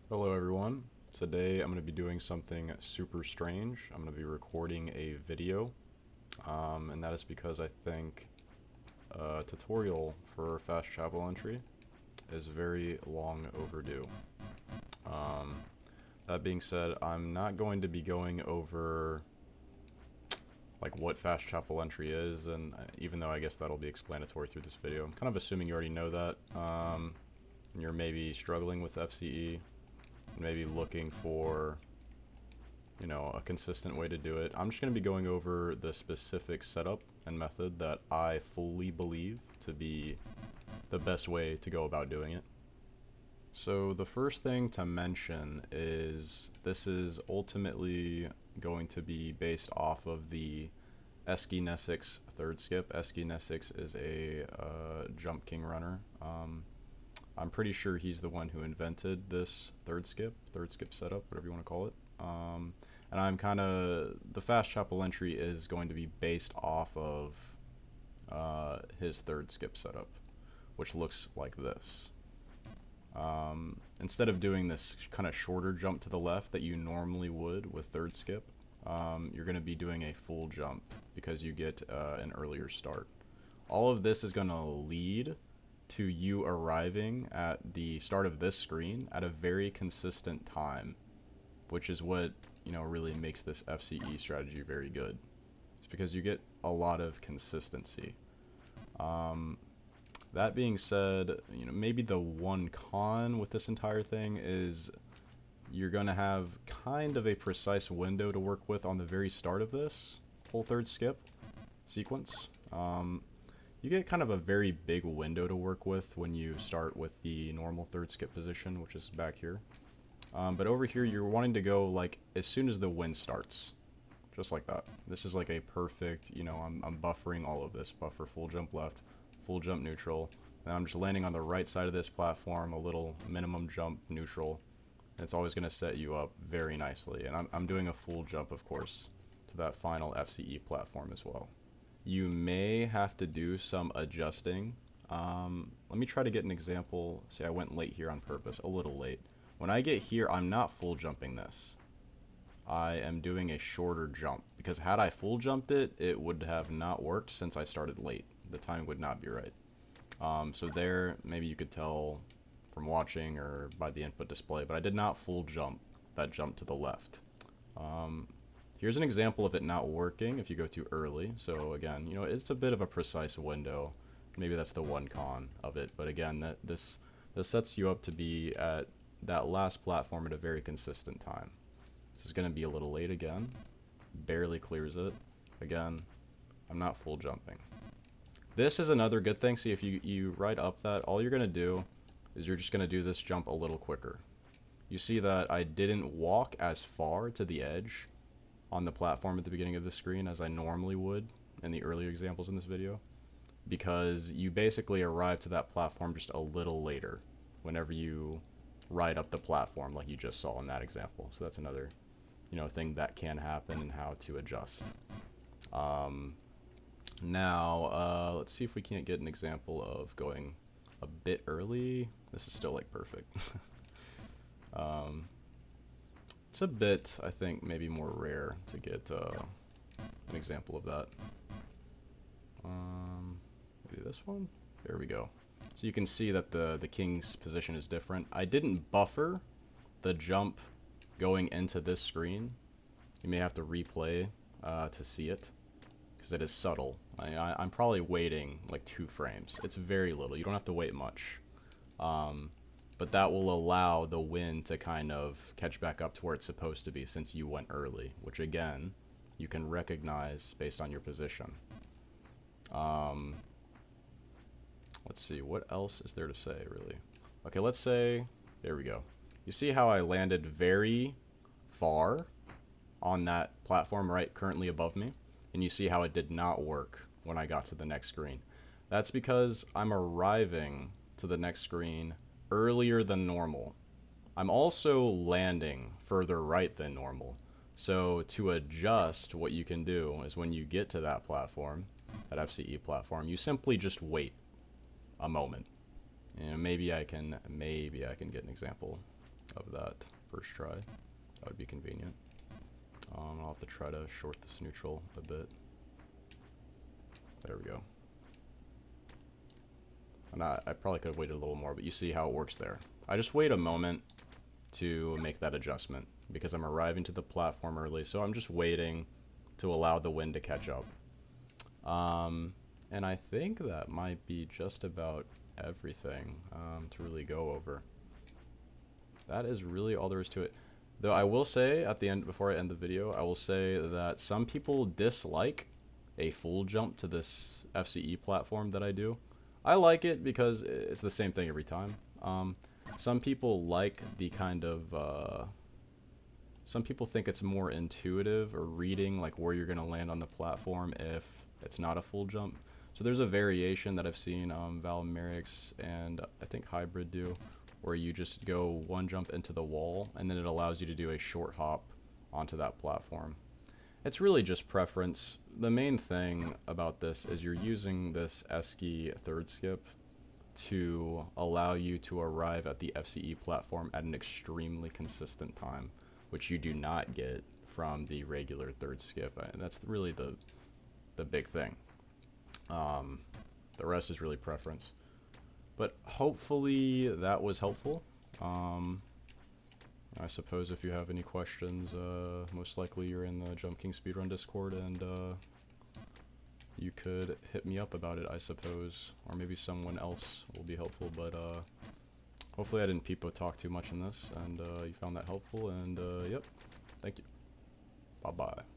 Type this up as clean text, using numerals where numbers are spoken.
Hello everyone. Today I'm going to be doing something super strange. I'm going to be recording a video, and that is because I think a tutorial for fast travel entry is very long overdue. Um, that being said, I'm not going to be going over like what fast chapel entry is, and even though I guess that'll be explanatory through this video, I'm kind of assuming you already know that, and you're maybe struggling with FCE, maybe looking for a consistent way to do it. I'm just going to be going over the specific setup and method that I fully believe to be the best way to go about doing it. So the first thing to mention is this is ultimately going to be based off of the Esky third skip. Esky is a jump king runner. I'm pretty sure he's the one who invented this third skip setup, whatever you want to call it. And I'm kind of, the fast chapel entry is going to be based off of his third skip setup, which looks like this. Instead of doing this kind of shorter jump to the left that you normally would with third skip, you're going to be doing a full jump because you get an earlier start. All of this is going to lead to you arriving at the start of this screen at a very consistent time, which is what really makes this FCE strategy very good. It's because you get a lot of consistency. That being said, maybe the one con with this entire thing is you're going to have kind of a precise window to work with on the very start of this whole third skip sequence. You get kind of a very big window to work with when you start with the normal third skip position, which is back here. But over here, you're wanting to go like as soon as the wind starts, just like that. This is like a perfect, I'm buffering all of this. Buffer full jump left, full jump neutral. And I'm just landing on the right side of this platform, a little minimum jump neutral. And it's always going to set you up very nicely. And I'm doing a full jump, of course, to that final FCE platform as well. You may have to do some adjusting. Let me try to get an example. See, I went late here on purpose, a little late. When I get here, I'm not full jumping this. I am doing a shorter jump, because had I full jumped it, it would have not worked since I started late. The timing would not be right. So there, maybe you could tell from watching or by the input display, but I did not full jump that jump to the left. Here's an example of it not working if you go too early. So again, it's a bit of a precise window. Maybe that's the one con of it, but again, this sets you up to be at that last platform at a very consistent time. This is going to be a little late again. Barely clears it. Again, I'm not full jumping. This is another good thing. See, if you right up that, all you're going to do is you're just going to do this jump a little quicker. You see that I didn't walk as far to the edge on the platform at the beginning of the screen as I normally would in the earlier examples in this video, because you basically arrive to that platform just a little later whenever you ride up the platform like you just saw in that example. So that's another thing that can happen and how to adjust. Now let's see if we can't get an example of going a bit early. This is still like perfect. It's a bit, I think, maybe more rare to get an example of that. Maybe this one? There we go. So you can see that the king's position is different. I didn't buffer the jump going into this screen. You may have to replay to see it, because it is subtle. I'm probably waiting like 2 frames. It's very little. You don't have to wait much. But that will allow the wind to kind of catch back up to where it's supposed to be since you went early, which again, you can recognize based on your position. Let's see, what else is there to say, really? Okay, let's say, there we go. You see how I landed very far on that platform right currently above me? And you see how it did not work when I got to the next screen. That's because I'm arriving to the next screen earlier than normal. I'm also landing further right than normal. So to adjust, what you can do is when you get to that platform, that FCE platform, you simply just wait a moment. Maybe I can get an example of that first try. That would be convenient. I'll have to try to short this neutral a bit. There we go. And I probably could have waited a little more, but you see how it works there. I just wait a moment to make that adjustment because I'm arriving to the platform early, so I'm just waiting to allow the wind to catch up. And I think that might be just about everything to really go over. That is really all there is to it. Though I will say at the end, before I end the video, I will say that some people dislike a full jump to this FCE platform that I do. I like it because it's the same thing every time. Some people like the kind of, some people think it's more intuitive or reading like where you're going to land on the platform if it's not a full jump. So there's a variation that I've seen Valmerix and I think Hybrid do, where you just go one jump into the wall and then it allows you to do a short hop onto that platform. It's really just preference. The main thing about this is you're using this ESCI third skip to allow you to arrive at the FCE platform at an extremely consistent time, which you do not get from the regular third skip, and that's really the big thing. The rest is really preference. But hopefully that was helpful. I suppose if you have any questions, most likely you're in the Jump King Speedrun Discord, and you could hit me up about it, I suppose. Or maybe someone else will be helpful, but hopefully I didn't peepo talk too much in this, and you found that helpful, and yep, thank you. Bye-bye.